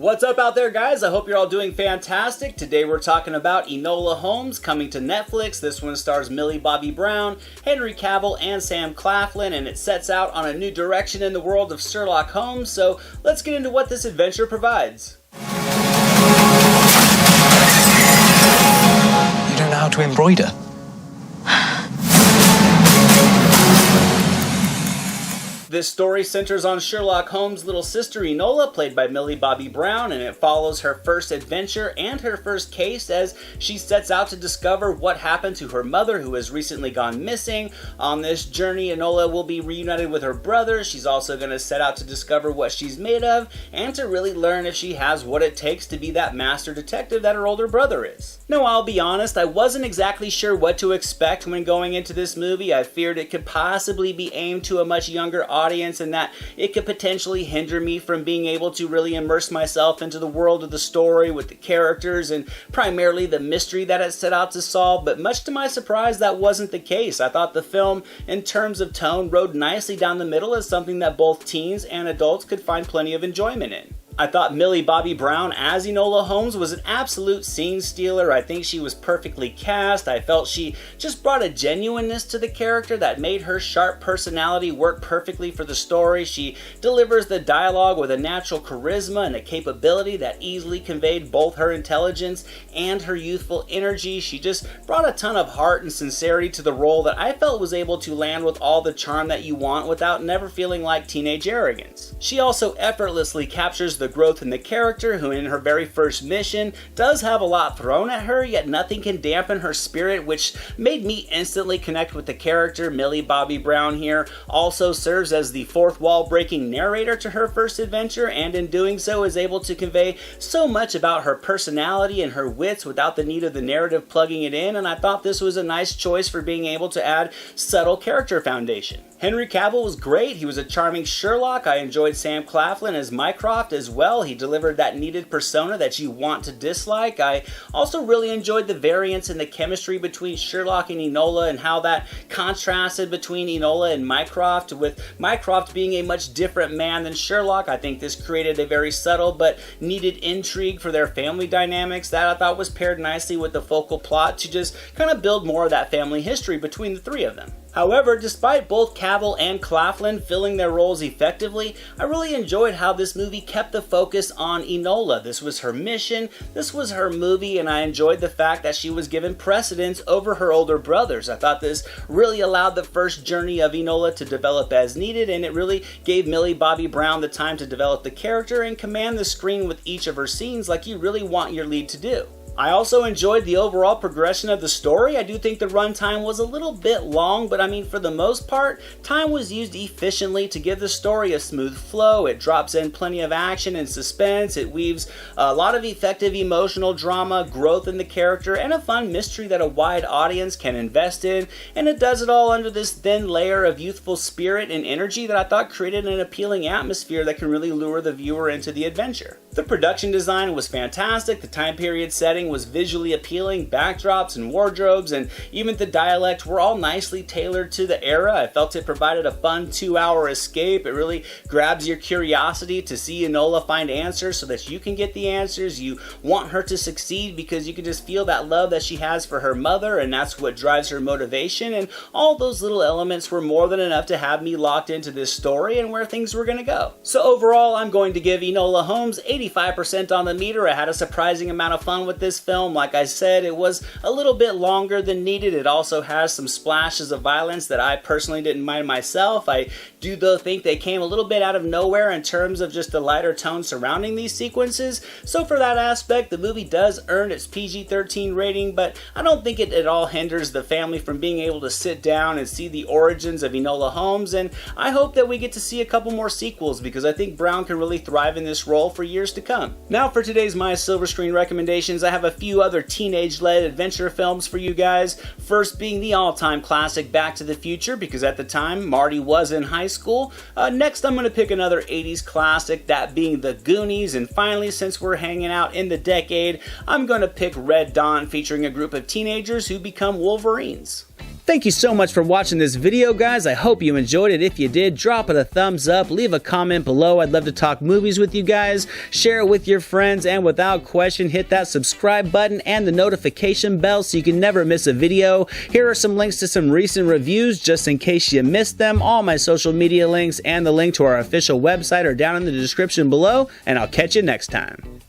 What's up out there, guys? I hope you're all doing fantastic. Today we're talking about Enola Holmes coming to Netflix. This one stars Millie Bobby Brown, Henry Cavill, and Sam Claflin, and it sets out on a new direction in the world of Sherlock Holmes. So let's get into what this adventure provides. You don't know how to embroider? This story centers on Sherlock Holmes' little sister Enola, played by Millie Bobby Brown, and it follows her first adventure and her first case as she sets out to discover what happened to her mother, who has recently gone missing. On this journey, Enola will be reunited with her brother. She's also going to set out to discover what she's made of and to really learn if she has what it takes to be that master detective that her older brother is. Now, I'll be honest, I wasn't exactly sure what to expect when going into this movie. I feared it could possibly be aimed to a much younger audience and that it could potentially hinder me from being able to really immerse myself into the world of the story with the characters and primarily the mystery that it set out to solve, but much to my surprise that wasn't the case. I thought the film, in terms of tone, rode nicely down the middle as something that both teens and adults could find plenty of enjoyment in. I thought Millie Bobby Brown as Enola Holmes was an absolute scene stealer. I think she was perfectly cast. I felt she just brought a genuineness to the character that made her sharp personality work perfectly for the story. She delivers the dialogue with a natural charisma and a capability that easily conveyed both her intelligence and her youthful energy. She just brought a ton of heart and sincerity to the role that I felt was able to land with all the charm that you want without never feeling like teenage arrogance. She also effortlessly captures the growth in the character, who in her very first mission does have a lot thrown at her, yet nothing can dampen her spirit, which made me instantly connect with the character. Millie Bobby Brown here also serves as the fourth wall breaking narrator to her first adventure, and in doing so is able to convey so much about her personality and her wits without the need of the narrative plugging it in, and I thought this was a nice choice for being able to add subtle character foundation. Henry Cavill was great. He was a charming Sherlock. I enjoyed Sam Claflin as Mycroft as well. He delivered that needed persona that you want to dislike. I also really enjoyed the variance in the chemistry between Sherlock and Enola and how that contrasted between Enola and Mycroft, with Mycroft being a much different man than Sherlock. I think this created a very subtle but needed intrigue for their family dynamics that I thought was paired nicely with the focal plot to just kind of build more of that family history between the three of them. However, despite both Cavill and Claflin filling their roles effectively, I really enjoyed how this movie kept the focus on Enola. This was her mission, this was her movie, and I enjoyed the fact that she was given precedence over her older brothers. I thought this really allowed the first journey of Enola to develop as needed, and it really gave Millie Bobby Brown the time to develop the character and command the screen with each of her scenes like you really want your lead to do. I also enjoyed the overall progression of the story. I do think the runtime was a little bit long, but I mean, for the most part, time was used efficiently to give the story a smooth flow. It drops in plenty of action and suspense. It weaves a lot of effective emotional drama, growth in the character, and a fun mystery that a wide audience can invest in. And it does it all under this thin layer of youthful spirit and energy that I thought created an appealing atmosphere that can really lure the viewer into the adventure. The production design was fantastic. The time period setting was visually appealing. Backdrops and wardrobes and even the dialect were all nicely tailored to the era. I felt it provided a fun 2-hour escape. It really grabs your curiosity to see Enola find answers so that you can get the answers. You want her to succeed because you can just feel that love that she has for her mother, and that's what drives her motivation, and all those little elements were more than enough to have me locked into this story and where things were going to go. So overall, I'm going to give Enola Holmes 85% on the meter. I had a surprising amount of fun with this film. Like I said, it was a little bit longer than needed. It also has some splashes of violence that I personally didn't mind myself. I do though think they came a little bit out of nowhere in terms of just the lighter tone surrounding these sequences. So for that aspect, the movie does earn its PG-13 rating, but I don't think it at all hinders the family from being able to sit down and see the origins of Enola Holmes, and I hope that we get to see a couple more sequels because I think Brown can really thrive in this role for years to come. Now for today's My Silver Screen recommendations, I have a few other teenage-led adventure films for you guys. First being the all-time classic Back to the Future, because at the time Marty was in high school. Next I'm going to pick another 80s classic, that being The Goonies, and finally, since we're hanging out in the decade, I'm going to pick Red Dawn, featuring a group of teenagers who become Wolverines. Thank you so much for watching this video, guys. I hope you enjoyed it. If you did, drop it a thumbs up, leave a comment below. I'd love to talk movies with you guys. Share it with your friends, and without question, hit that subscribe button and the notification bell so you can never miss a video. Here are some links to some recent reviews just in case you missed them. All my social media links and the link to our official website are down in the description below, and I'll catch you next time.